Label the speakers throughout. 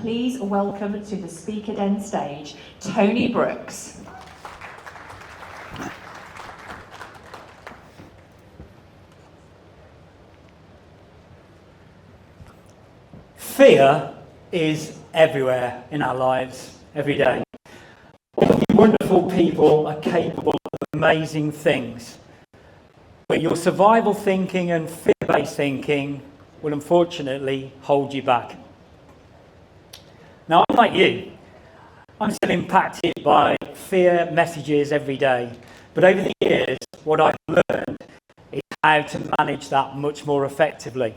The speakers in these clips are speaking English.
Speaker 1: please welcome to the Speaker Den stage, Tony Brooks.
Speaker 2: Fear is everywhere in our lives, every day. Wonderful people are capable of amazing things. But your survival thinking and fear-based thinking will unfortunately hold you back. Now, I'm like you. I'm still impacted by fear messages every day. But over the years, what I've learned is how to manage that much more effectively.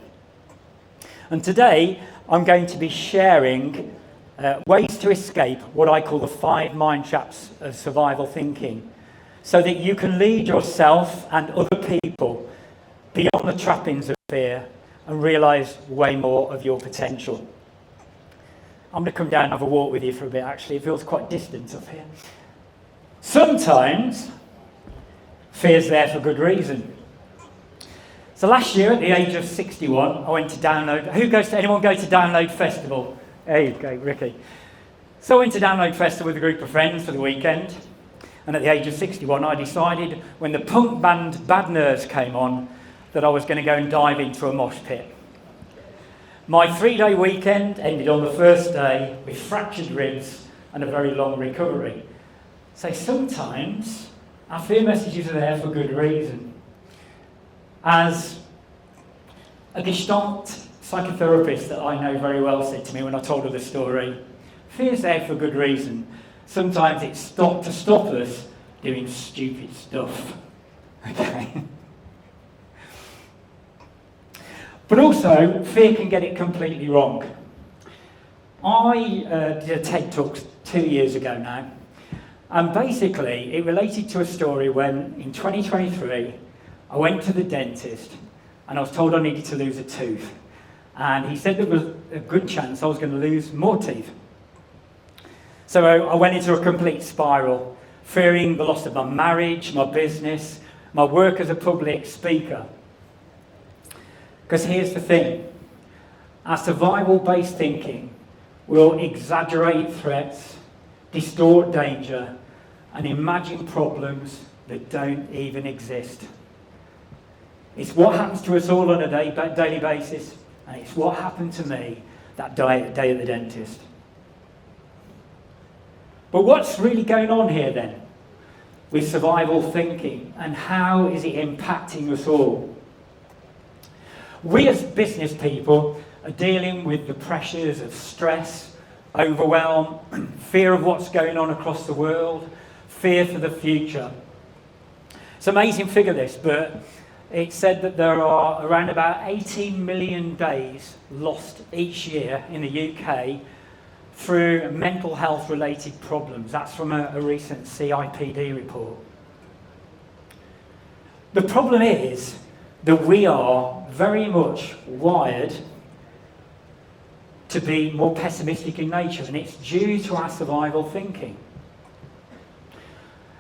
Speaker 2: And today, I'm going to be sharing ways to escape what I call the 5 mind traps of survival thinking, so that you can lead yourself and other people beyond the trappings of fear and realise way more of your potential. I'm going to come down and have a walk with you for a bit, actually. It feels quite distant up here. Sometimes, fear's there for good reason. So last year, at the age of 61, I went to Download. Anyone go to Download Festival? There you go, Ricky. So I went to Download Festival with a group of friends for the weekend. And at the age of 61, I decided, when the punk band Bad Nerves came on, that I was going to go and dive into a mosh pit. My 3-day weekend ended on the first day with fractured ribs and a very long recovery. So sometimes our fear messages are there for good reason. As a Gestalt psychotherapist that I know very well said to me when I told her the story, fear's there for good reason. Sometimes it's to stop us doing stupid stuff. Okay? But also, fear can get it completely wrong. I did a TED Talk 2 years ago now, and basically it related to a story when, in 2023, I went to the dentist and I was told I needed to lose a tooth. And he said there was a good chance I was going to lose more teeth. So I went into a complete spiral, fearing the loss of my marriage, my business, my work as a public speaker. Because here's the thing, our survival-based thinking will exaggerate threats, distort danger, and imagine problems that don't even exist. It's what happens to us all on a daily basis, and it's what happened to me that day at the dentist. But what's really going on here then with survival thinking, and how is it impacting us all? We as business people are dealing with the pressures of stress, overwhelm, fear of what's going on across the world, fear for the future. It's an amazing figure, this, but it said that there are around about 18 million days lost each year in the UK through mental health related problems. That's from a recent CIPD report. The problem is that we are very much wired to be more pessimistic in nature, and it's due to our survival thinking.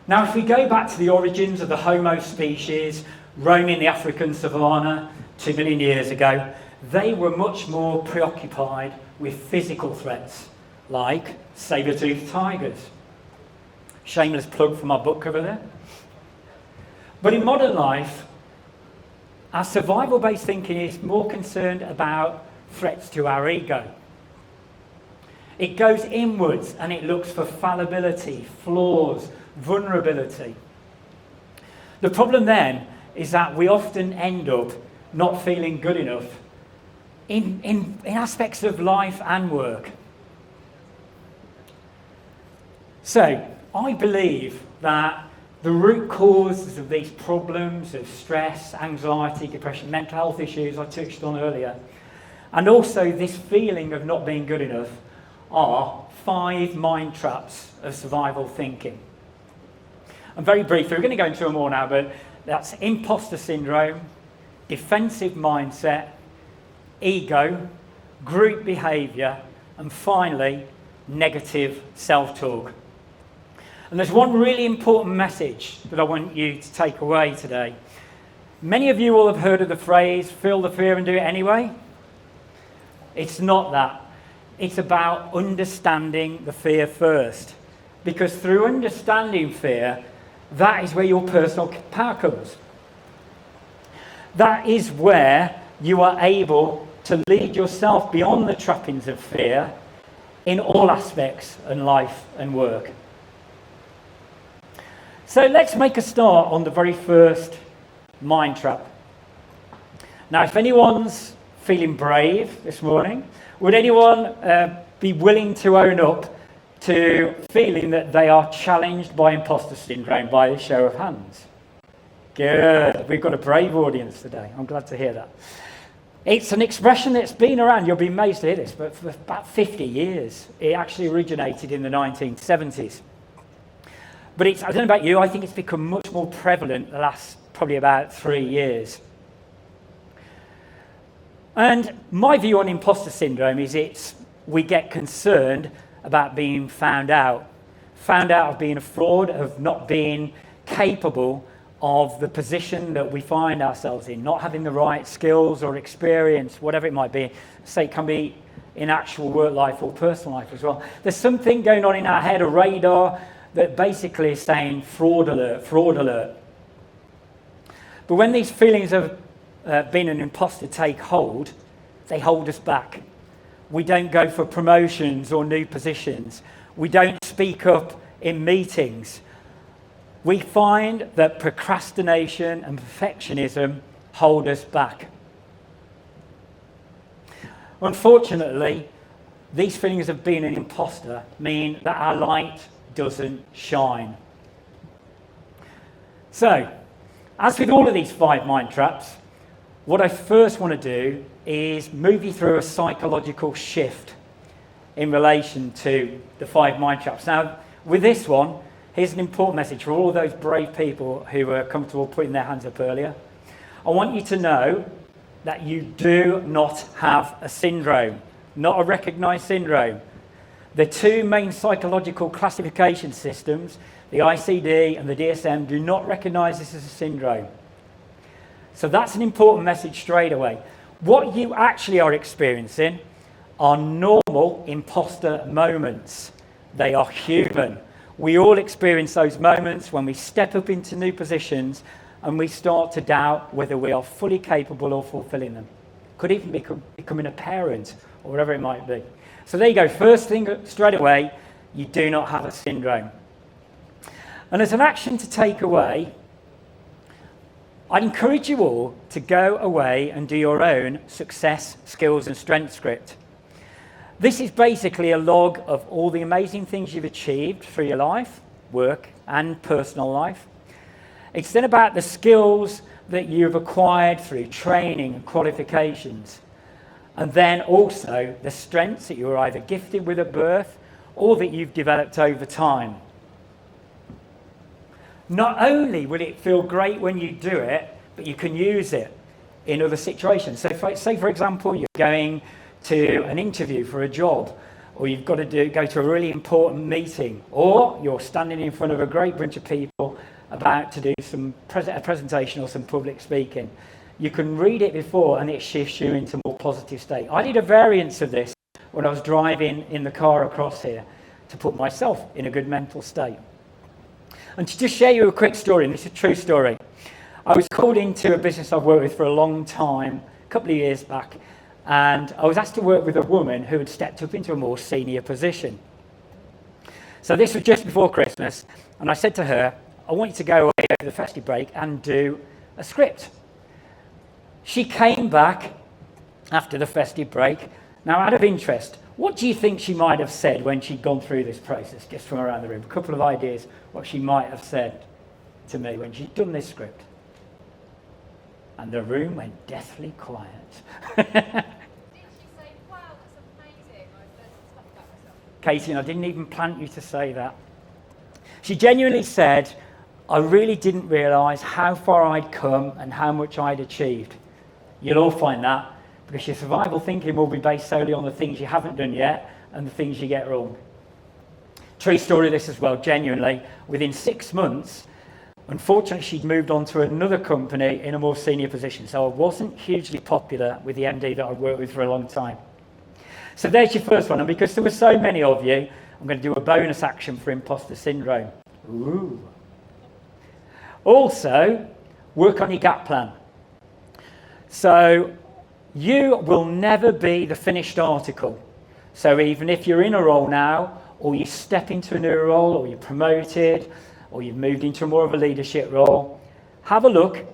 Speaker 2: Now, if we go back to the origins of the Homo species, roaming the African savannah 2 million years ago, they were much more preoccupied with physical threats, like saber-toothed tigers. Shameless plug for my book cover there. But in modern life, our survival-based thinking is more concerned about threats to our ego. It goes inwards and it looks for fallibility, flaws, vulnerability. The problem then is that we often end up not feeling good enough in aspects of life and work. So, I believe that the root causes of these problems of stress, anxiety, depression, mental health issues I touched on earlier, and also this feeling of not being good enough, are 5 mind traps of survival thinking. And very briefly, we're going to go into them all now, but that's imposter syndrome, defensive mindset, ego, group behaviour, and finally, negative self-talk. And there's one really important message that I want you to take away today. Many of you will have heard of the phrase, feel the fear and do it anyway. It's not that. it's about understanding the fear first. Because through understanding fear, that is where your personal power comes. That is where you are able to lead yourself beyond the trappings of fear in all aspects in life and work. So let's make a start on the very first mind trap. Now, if anyone's feeling brave this morning, would anyone be willing to own up to feeling that they are challenged by imposter syndrome by a show of hands? Good. We've got a brave audience today. I'm glad to hear that. It's an expression that's been around, you'll be amazed to hear this, but for about 50 years. It actually originated in the 1970s. But I don't know about you, I think it's become much more prevalent the last probably about 3 years. And my view on imposter syndrome is we get concerned about being found out of being a fraud, of not being capable of the position that we find ourselves in, not having the right skills or experience, whatever it might be. Say it can be in actual work life or personal life as well. There's something going on in our head, a radar, that basically is saying fraud alert, fraud alert. But when these feelings of being an imposter take hold, they hold us back. We don't go for promotions or new positions. We don't speak up in meetings. We find that procrastination and perfectionism hold us back. Unfortunately, these feelings of being an imposter mean that our light doesn't shine. So, as with all of these 5 mind traps, what I first want to do is move you through a psychological shift in relation to the 5 mind traps. Now, with this one, here's an important message for all of those brave people who were comfortable putting their hands up earlier. I want you to know that you do not have a syndrome, not a recognised syndrome. The 2 main psychological classification systems, the ICD and the DSM, do not recognise this as a syndrome. So that's an important message straight away. What you actually are experiencing are normal imposter moments. They are human. We all experience those moments when we step up into new positions and we start to doubt whether we are fully capable of fulfilling them. Could even be becoming a parent or whatever it might be. So there you go. First thing straight away, you do not have a syndrome. And as an action to take away, I'd encourage you all to go away and do your own success, skills and strength script. This is basically a log of all the amazing things you've achieved through your life, work and personal life. It's then about the skills that you've acquired through training and qualifications. And then also the strengths that you were either gifted with at birth or that you've developed over time. Not only will it feel great when you do it, but you can use it in other situations. So say, for example, you're going to an interview for a job, or you've got to go to a really important meeting, or you're standing in front of a great bunch of people about to do a presentation or some public speaking. You can read it before and it shifts you into a more positive state. I did a variance of this when I was driving in the car across here to put myself in a good mental state. And to just share you a quick story, and it's a true story. I was called into a business I've worked with for a long time, a couple of years back, and I was asked to work with a woman who had stepped up into a more senior position. So this was just before Christmas, and I said to her, I want you to go away over the festive break and do a script. She came back after the festive break. Now, out of interest, what do you think she might have said when she'd gone through this process, just from around the room? A couple of ideas what she might have said to me when she'd done this script. And the room went deathly quiet.
Speaker 3: Did she say, wow, that's amazing, I've learned stuff about myself?
Speaker 2: Katie, I didn't even plant you to say that. She genuinely said, I really didn't realise how far I'd come and how much I'd achieved. You'll all find that, because your survival thinking will be based solely on the things you haven't done yet and the things you get wrong. True story of this as well, genuinely. Within 6 months, unfortunately, she'd moved on to another company in a more senior position, so I wasn't hugely popular with the MD that I'd worked with for a long time. So there's your first one. And because there were so many of you, I'm going to do a bonus action for imposter syndrome. Ooh. Also, work on your gap plan. So you will never be the finished article. So even if you're in a role now, or you step into a new role, or you're promoted, or you've moved into more of a leadership role, have a look,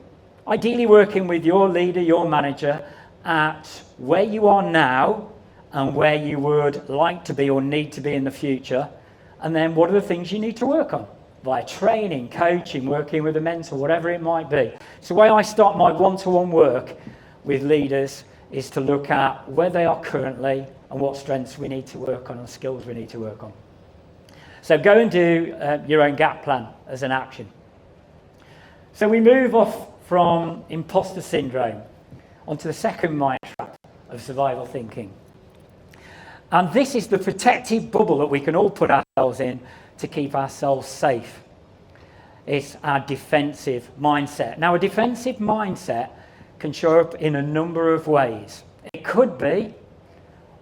Speaker 2: ideally working with your leader, your manager, at where you are now and where you would like to be or need to be in the future, and then what are the things you need to work on via training, coaching, working with a mentor, whatever it might be. So the way I start my one-to-one work with leaders is to look at where they are currently and what strengths we need to work on and skills we need to work on. So go and do your own gap plan as an action. So we move off from imposter syndrome onto the second mind trap of survival thinking. And this is the protective bubble that we can all put ourselves in to keep ourselves safe. It's our defensive mindset. Now, a defensive mindset can show up in a number of ways. It could be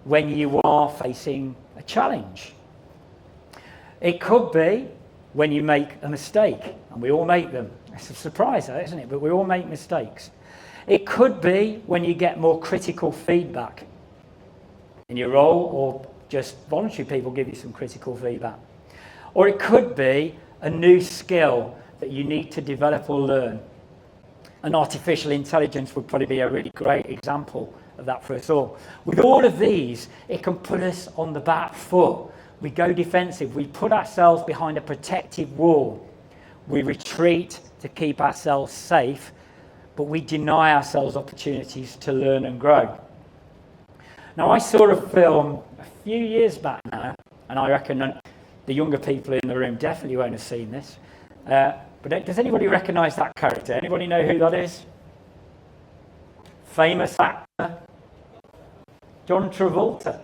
Speaker 2: when you are facing a challenge. It could be when you make a mistake, and we all make them. It's a surprise, isn't it? But we all make mistakes. It could be when you get more critical feedback in your role, or just voluntary people give you some critical feedback. Or it could be a new skill that you need to develop or learn. And artificial intelligence would probably be a really great example of that for us all. With all of these, it can put us on the back foot. We go defensive. We put ourselves behind a protective wall. We retreat to keep ourselves safe, but we deny ourselves opportunities to learn and grow. Now, I saw a film a few years back now, and I reckon the younger people in the room definitely won't have seen this. But does anybody recognise that character? Anybody know who that is? Famous actor John Travolta.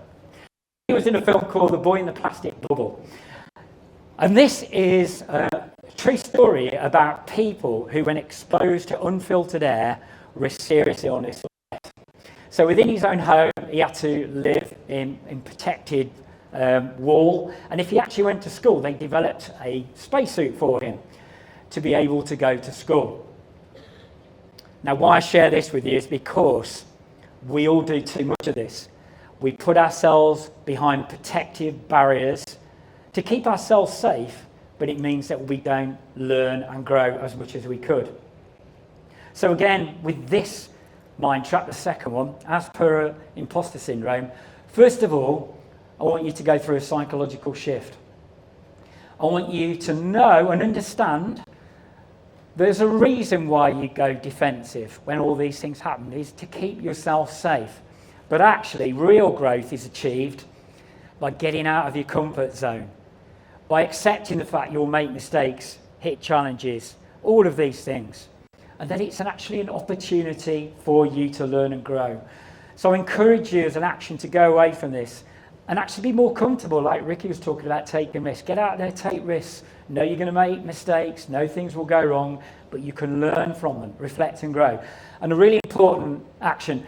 Speaker 2: He was in a film called The Boy in the Plastic Bubble. And this is a true story about people who, when exposed to unfiltered air, risk serious illness. So within his own home, he had to live in protected wall. And if he actually went to school, they developed a spacesuit for him to be able to go to school. Now, why I share this with you is because we all do too much of this. We put ourselves behind protective barriers to keep ourselves safe, but it means that we don't learn and grow as much as we could. So again, with this mind trap, the second one, as per imposter syndrome, first of all, I want you to go through a psychological shift. I want you to know and understand there's a reason why you go defensive when all these things happen, is to keep yourself safe. But actually, real growth is achieved by getting out of your comfort zone, by accepting the fact you'll make mistakes, hit challenges, all of these things. And then it's actually an opportunity for you to learn and grow. So I encourage you as an action to go away from this and actually be more comfortable, like Ricky was talking about, taking risks. Get out there, take risks. Know you're going to make mistakes, know things will go wrong, but you can learn from them, reflect and grow. And a really important action,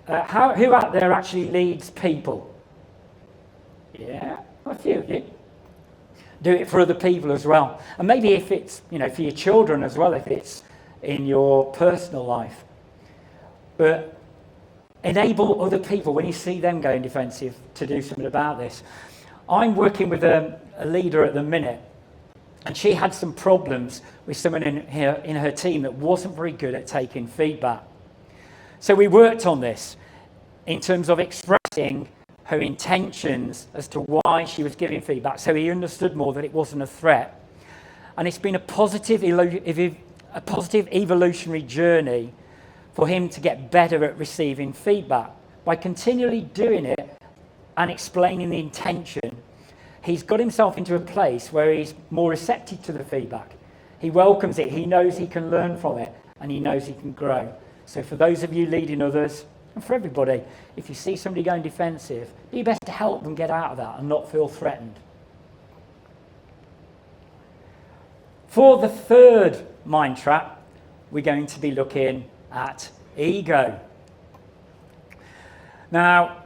Speaker 2: who out there actually leads people? Yeah, a few of you. Do it for other people as well. And maybe if it's, for your children as well, if it's in your personal life. But enable other people, when you see them going defensive, to do something about this. I'm working with a leader at the minute, and she had some problems with someone in her team that wasn't very good at taking feedback. So we worked on this in terms of expressing her intentions as to why she was giving feedback, so he understood more that it wasn't a threat. And it's been a positive evolutionary journey for him to get better at receiving feedback. By continually doing it and explaining the intention, he's got himself into a place where he's more receptive to the feedback. He welcomes it, he knows he can learn from it, and he knows he can grow. So for those of you leading others, and for everybody, if you see somebody going defensive, do your best to help them get out of that and not feel threatened. For the third mind trap, we're going to be looking at ego. Now,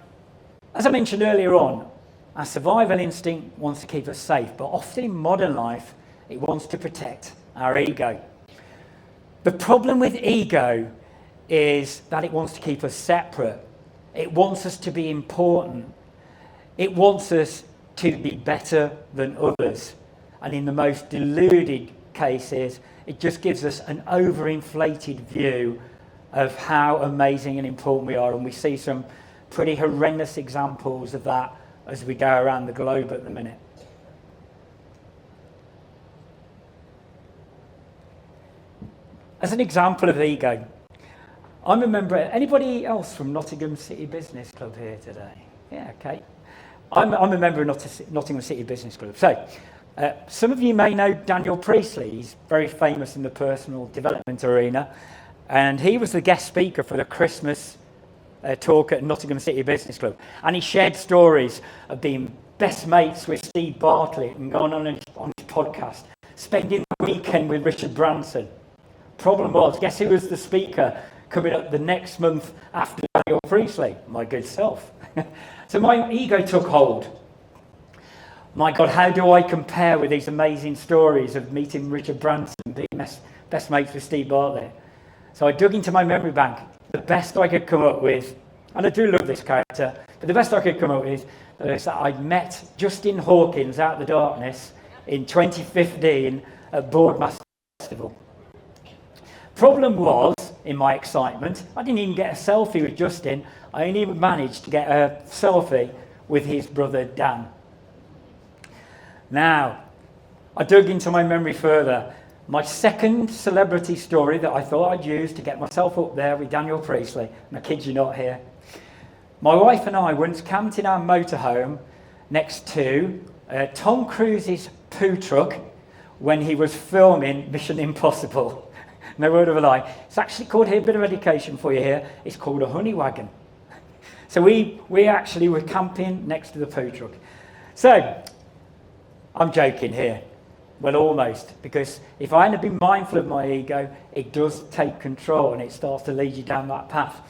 Speaker 2: As I mentioned earlier on, our survival instinct wants to keep us safe, but often in modern life, it wants to protect our ego. The problem with ego is that it wants to keep us separate. It wants us to be important. It wants us to be better than others. And in the most deluded cases, it just gives us an overinflated view of how amazing and important we are. And we see some pretty horrendous examples of that as we go around the globe at the minute. As an example of ego, I'm a member. Anybody else from Nottingham City Business Club here today? Yeah, okay. I'm a member of Nottingham City Business Club. So, some of you may know Daniel Priestley. He's very famous in the personal development arena, and he was the guest speaker for the Christmas talk at Nottingham City Business Club. And he shared stories of being best mates with Steve Bartlett and going on his podcast, spending the weekend with Richard Branson. Problem was, guess who was the speaker coming up the next month after Daniel Priestley? My good self. So my ego took hold. My God, how do I compare with these amazing stories of meeting Richard Branson, being best mates with Steve Bartlett? So I dug into my memory bank. The best I could come up with, and I do love this character, but the best I could come up with is that I met Justin Hawkins out of the darkness in 2015 at Boardmaster Festival. Problem was, in my excitement, I didn't even get a selfie with Justin. I only managed to get a selfie with his brother Dan. Now, I dug into my memory further. My second celebrity story that I thought I'd use to get myself up there with Daniel Priestley, and I kid you not here. My wife and I once camped in our motorhome next to Tom Cruise's poo truck when he was filming Mission Impossible. No word of a lie. It's actually called here, a bit of education for you here, it's called a honey wagon. So we actually were camping next to the poo truck. So, I'm joking here. Well, almost, because if I hadn't been mindful of my ego, it does take control and it starts to lead you down that path.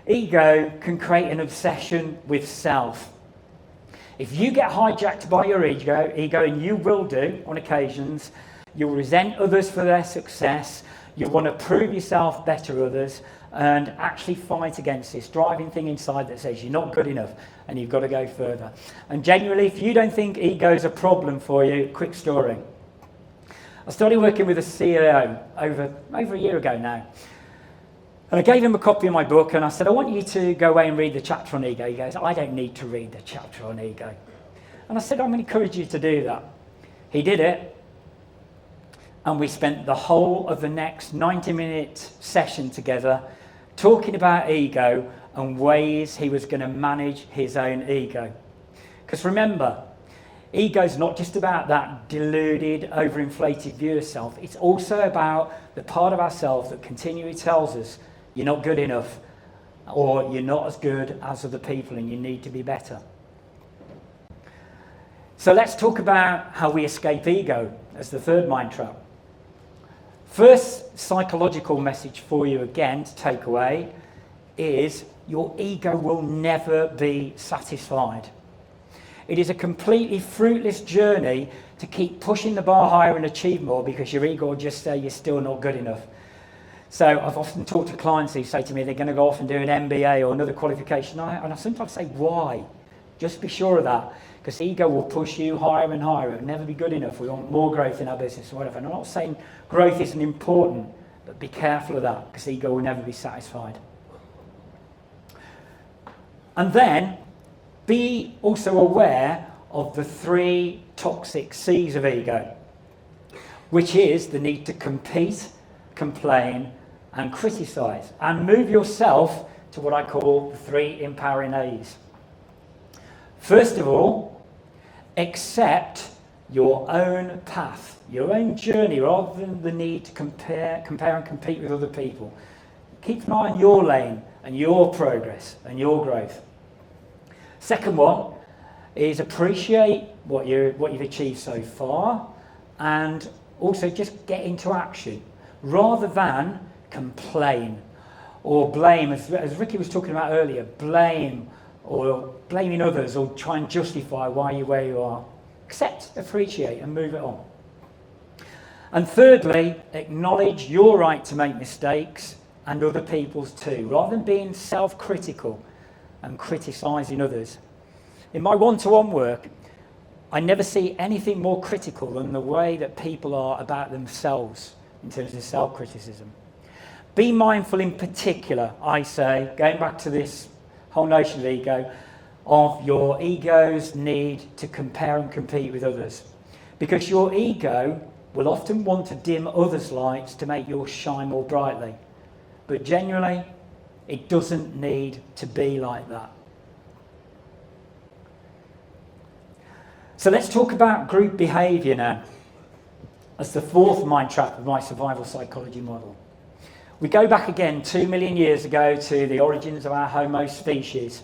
Speaker 2: Ego can create an obsession with self. If you get hijacked by your ego, and you will do on occasions, you'll resent others for their success, you want to prove yourself better to others, and actually fight against this driving thing inside that says you're not good enough and you've got to go further. And genuinely, if you don't think ego is a problem for you, quick story. I started working with a CEO over a year ago now. And I gave him a copy of my book and I said, I want you to go away and read the chapter on ego. He goes, I don't need to read the chapter on ego. And I said, I'm going to encourage you to do that. He did it. And we spent the whole of the next 90-minute session together talking about ego and ways he was going to manage his own ego. Because remember, ego's not just about that deluded, overinflated view of self. It's also about the part of ourselves that continually tells us you're not good enough or you're not as good as other people and you need to be better. So let's talk about how we escape ego as the third mind trap. First psychological message for you again to take away is your ego will never be satisfied. It is a completely fruitless journey to keep pushing the bar higher and achieve more because your ego will just say you're still not good enough. So I've often talked to clients who say to me they're going to go off and do an MBA or another qualification, and I sometimes say, why? Just be sure of that, because ego will push you higher and higher. It will never be good enough. We want more growth in our business or whatever. And I'm not saying growth isn't important, but be careful of that, because ego will never be satisfied. And then be also aware of the 3 toxic C's of ego, which is the need to compete, complain, and criticize, and move yourself to what I call the 3 empowering A's. First of all, accept your own path, your own journey, rather than the need to compare and compete with other people. Keep an eye on your lane and your progress and your growth. Second one is appreciate what you've achieved so far, and also just get into action rather than complain or blame, as Ricky was talking about earlier. Blame or blaming others, or try and justify why you're where you are. Accept, appreciate, and move it on. And thirdly, acknowledge your right to make mistakes and other people's too, rather than being self-critical and criticising others. In my one-to-one work, I never see anything more critical than the way that people are about themselves in terms of self-criticism. Be mindful in particular, I say, going back to this whole notion of ego, of your ego's need to compare and compete with others. Because your ego will often want to dim others' lights to make yours shine more brightly. But genuinely, it doesn't need to be like that. So let's talk about group behaviour now. That's the fourth mind trap of my survival psychology model. We go back again 2 million years ago to the origins of our Homo species.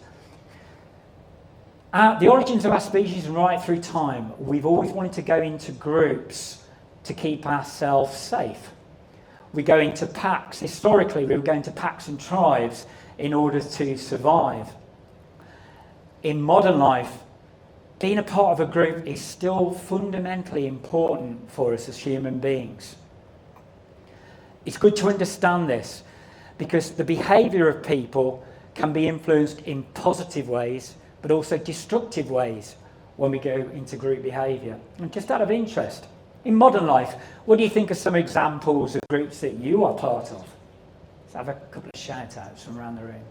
Speaker 2: The origins of our species and right through time, we've always wanted to go into groups to keep ourselves safe. We go into packs. Historically, we were going to packs and tribes in order to survive. In modern life, being a part of a group is still fundamentally important for us as human beings. It's good to understand this because the behaviour of people can be influenced in positive ways but also destructive ways when we go into group behaviour. And just out of interest, in modern life, what do you think are some examples of groups that you are part of? Let's have a couple of shout outs from around the room.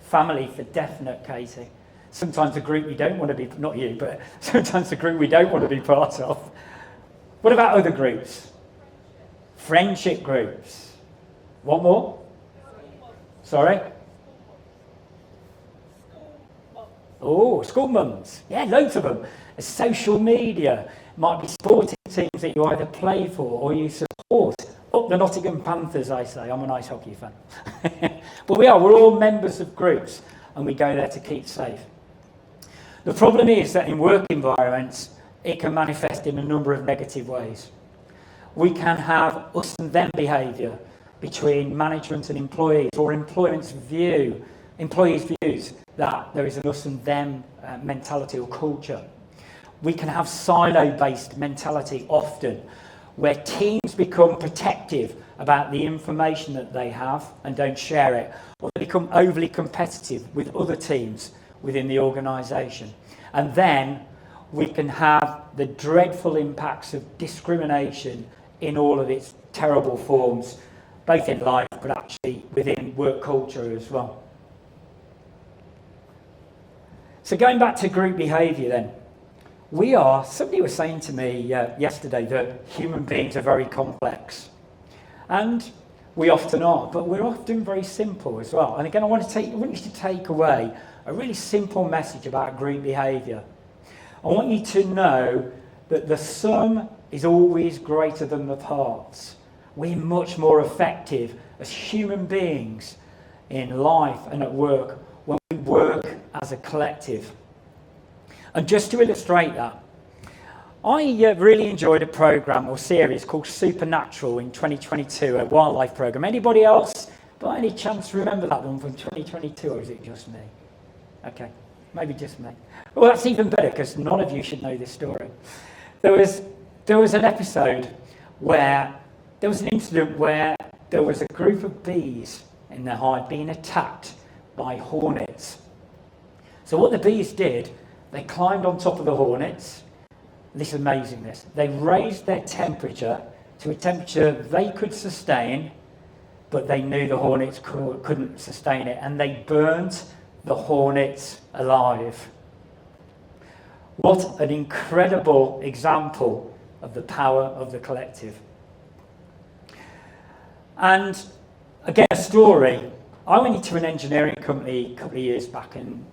Speaker 2: Family for definite, Katie. Sometimes a group you don't want to be, not you, but sometimes a group we don't want to be part of. What about other groups? Friendship groups. What more? Sorry? Oh, school mums. Yeah, loads of them. Social media. Might be sporting teams that you either play for or you support. Oh, the Nottingham Panthers, I say. I'm an ice hockey fan. But we're all members of groups and we go there to keep safe. The problem is that in work environments, it can manifest in a number of negative ways. We can have us and them behaviour between management and employees, or employees' views that there is an us and them mentality or culture. We can have silo-based mentality often, where teams become protective about the information that they have and don't share it, or they become overly competitive with other teams within the organisation. And then we can have the dreadful impacts of discrimination in all of its terrible forms, both in life but actually within work culture as well. So going back to group behaviour then, somebody was saying to me yesterday that human beings are very complex. And we often are, but we're often very simple as well. And again, I want you to take away a really simple message about group behaviour. I want you to know that the sum is always greater than the parts. We're much more effective as human beings in life and at work when we work as a collective. And just to illustrate that, I really enjoyed a programme or series called Supernatural in 2022, a wildlife programme. Anybody else by any chance remember that one from 2022, or is it just me? Okay, maybe just me. Well, that's even better because none of you should know this story. There was an episode where there was an incident where there was a group of bees in their hive being attacked by hornets. So what the bees did, they climbed on top of the hornets. This is amazing, this. They raised their temperature to a temperature they could sustain, but they knew the hornets couldn't sustain it, and they burnt the hornets alive. What an incredible example of the power of the collective. And again, a story. I went into an engineering company a couple of years back, and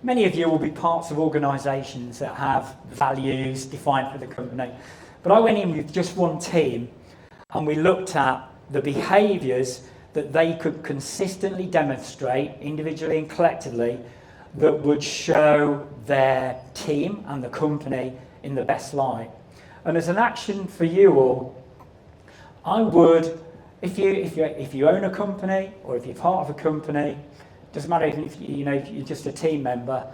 Speaker 2: many of you will be parts of organisations that have values defined for the company. But I went in with just one team, and we looked at the behaviours that they could consistently demonstrate, individually and collectively, that would show their team and the company in the best light. And as an action for you all, I would, if you own a company or if you're part of a company, doesn't matter if you're just a team member,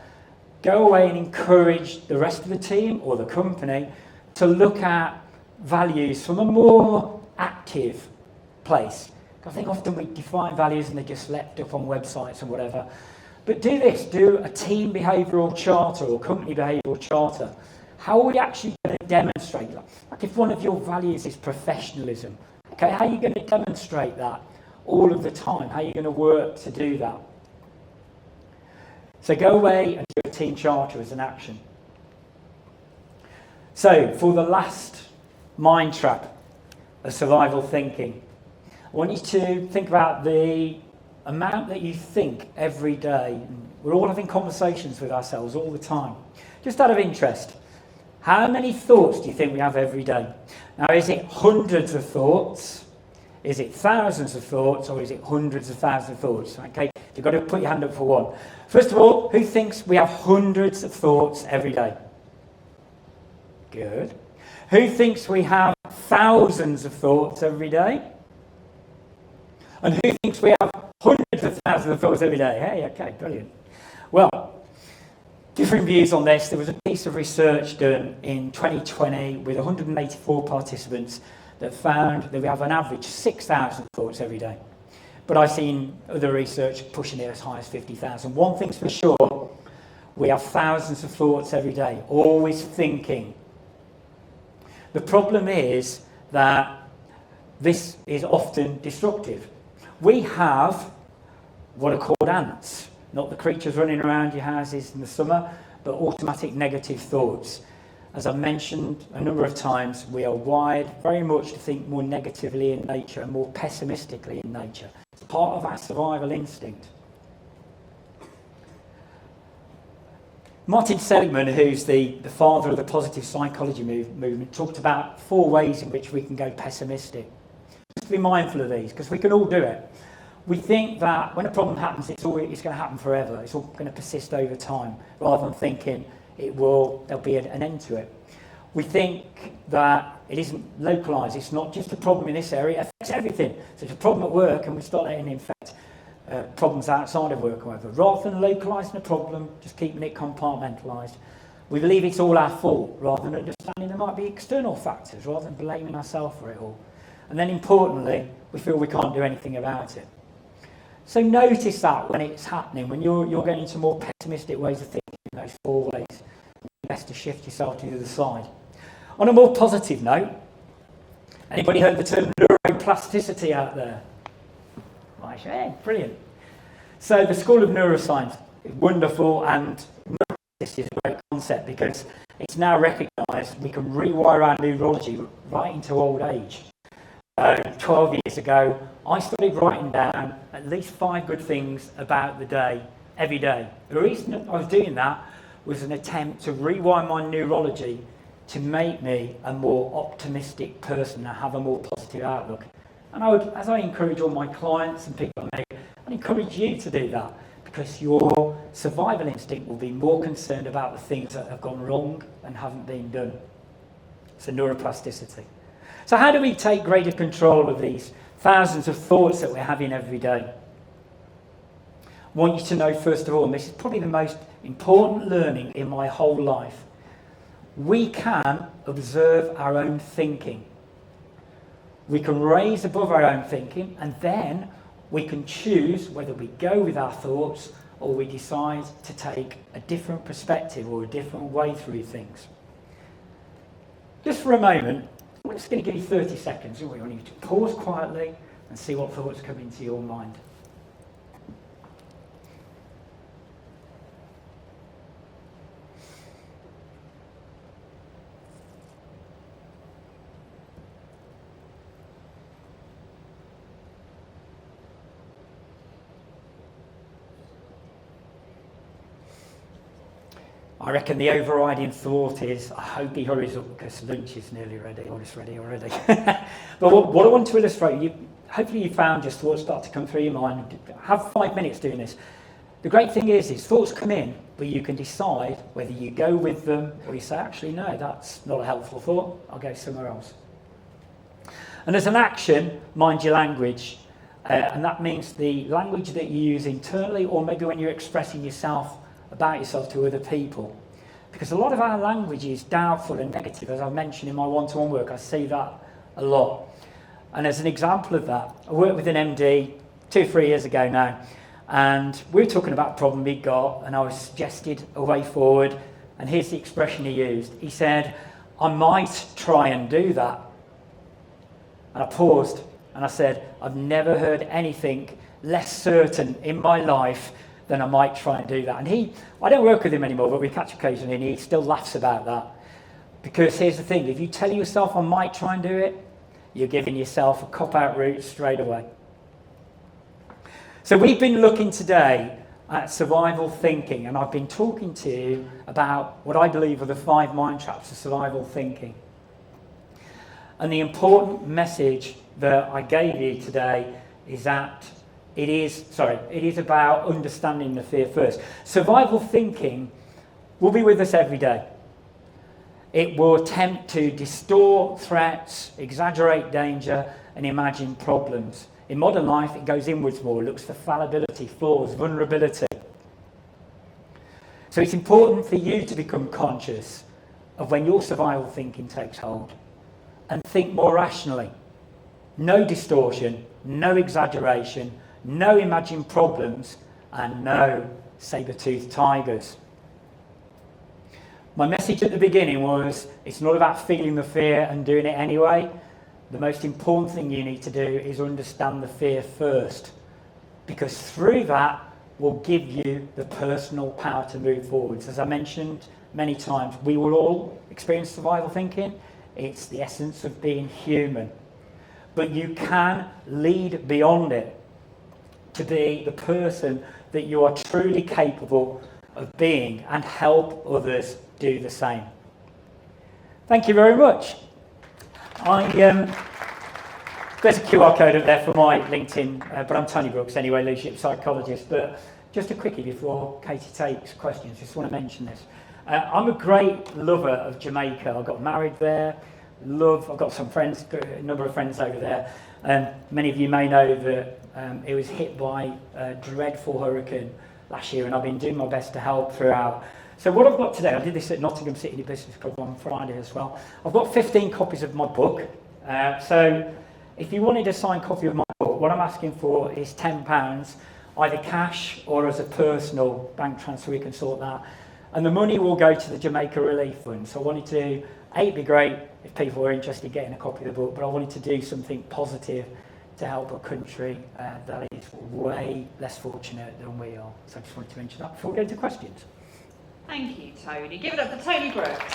Speaker 2: go away and encourage the rest of the team or the company to look at values from a more active place. I think often we define values and they're just left up on websites and whatever. But do a team behavioural charter or company behavioural charter. How are we actually going to demonstrate that? Like if one of your values is professionalism, okay, how are you going to demonstrate that all of the time? How are you going to work to do that? So go away and do a team charter as an action. So for the last mind trap of survival thinking, I want you to think about the amount that you think every day. We're all having conversations with ourselves all the time. Just out of interest, how many thoughts do you think we have every day? Now, is it hundreds of thoughts? Is it thousands of thoughts? Or is it hundreds of thousands of thoughts? Okay, you've got to put your hand up for one. First of all, who thinks we have hundreds of thoughts every day? Good. Who thinks we have thousands of thoughts every day? And who thinks we have hundreds of thousands of thoughts every day? Hey, okay, brilliant. Well, different views on this. There was a piece of research done in 2020 with 184 participants that found that we have an average 6,000 thoughts every day. But I've seen other research pushing it as high as 50,000. One thing's for sure, we have thousands of thoughts every day, always thinking. The problem is that this is often destructive. We have what are called ants, not the creatures running around your houses in the summer, but automatic negative thoughts. As I've mentioned a number of times, we are wired very much to think more negatively in nature and more pessimistically in nature. It's part of our survival instinct. Martin Seligman, who's the father of the positive psychology movement, talked about 4 ways in which we can go pessimistic. Just be mindful of these, because we can all do it. We think that when a problem happens, it's going to happen forever. It's all going to persist over time, rather than thinking there'll be an end to it. We think that it isn't localised. It's not just a problem in this area. It affects everything. So it's a problem at work, and we start letting it infect problems outside of work, however. Rather than localising a problem, just keeping it compartmentalised, we believe it's all our fault, rather than understanding there might be external factors, rather than blaming ourselves for it all. And then importantly, we feel we can't do anything about it. So notice that when it's happening, when you're going into more pessimistic ways of thinking, those 4 ways, it's best to shift yourself to the other side. On a more positive note, anybody heard the term neuroplasticity out there? Right, yeah, brilliant. So the School of Neuroscience is wonderful, and neuroplasticity is a great concept because it's now recognised we can rewire our neurology right into old age. 12 years ago, I started writing down at least 5 good things about the day, every day. The reason I was doing that was an attempt to rewire my neurology to make me a more optimistic person and have a more positive outlook. And as I encourage all my clients and people I meet, I'd encourage you to do that, because your survival instinct will be more concerned about the things that have gone wrong and haven't been done. So neuroplasticity. So how do we take greater control of these thousands of thoughts that we're having every day? I want you to know, first of all, and this is probably the most important learning in my whole life, we can observe our own thinking. We can raise above our own thinking, and then we can choose whether we go with our thoughts or we decide to take a different perspective or a different way through things. Just for a moment, I'm just going to give you 30 seconds. We want you to pause quietly and see what thoughts come into your mind. I reckon the overriding thought is, I hope he hurries up because lunch is nearly ready, or it's ready already. But what I want to illustrate, hopefully you found just thoughts start to come through your mind. Have 5 minutes doing this. The great thing is thoughts come in, but you can decide whether you go with them or you say, actually, no, that's not a helpful thought, I'll go somewhere else. And as an action, mind your language. And that means the language that you use internally, or maybe when you're expressing yourself about yourself to other people. Because a lot of our language is doubtful and negative. As I've mentioned in my one-to-one work, I see that a lot. And as an example of that, I worked with an MD 2-3 years ago now, and we were talking about a problem we got, and I was suggested a way forward, and here's the expression he used. He said, "I might try and do that." And I paused, and I said, "I've never heard anything less certain in my life than I might try and do that." And I don't work with him anymore, but we catch occasionally, and he still laughs about that. Because here's the thing, if you tell yourself, "I might try and do it," you're giving yourself a cop-out route straight away. So we've been looking today at survival thinking, and I've been talking to you about what I believe are the 5 mind traps of survival thinking. And the important message that I gave you today is that it is about understanding the fear first. Survival thinking will be with us every day. It will attempt to distort threats, exaggerate danger, and imagine problems. In modern life, it goes inwards more, looks for fallibility, flaws, vulnerability. So it's important for you to become conscious of when your survival thinking takes hold and think more rationally. No distortion, no exaggeration, no imagined problems, and no saber-toothed tigers. My message at the beginning was, it's not about feeling the fear and doing it anyway. The most important thing you need to do is understand the fear first, because through that will give you the personal power to move forwards. As I mentioned many times, we will all experience survival thinking. It's the essence of being human. But you can lead beyond it to be the person that you are truly capable of being and help others do the same. Thank you very much. There's a QR code up there for my LinkedIn, but I'm Tony Brooks anyway, leadership psychologist. But just a quickie before Katie takes questions, just want to mention this. I'm a great lover of Jamaica. I got married there. I've got some friends, a number of friends over there. Many of you may know that it was hit by a dreadful hurricane last year, and I've been doing my best to help throughout. So what I've got today, I did this at Nottingham City Business Club on Friday as well. I've got 15 copies of my book. So if you wanted a signed copy of my book, what I'm asking for is £10, either cash or as a personal bank transfer. We can sort that. And the money will go to the Jamaica Relief Fund. So I wanted to, it'd be great if people were interested in getting a copy of the book, but I wanted to do something positive to help a country that is way less fortunate than we are. So I just wanted to mention that before we go to questions.
Speaker 1: Thank you, Tony. Give it up for Tony Brooks.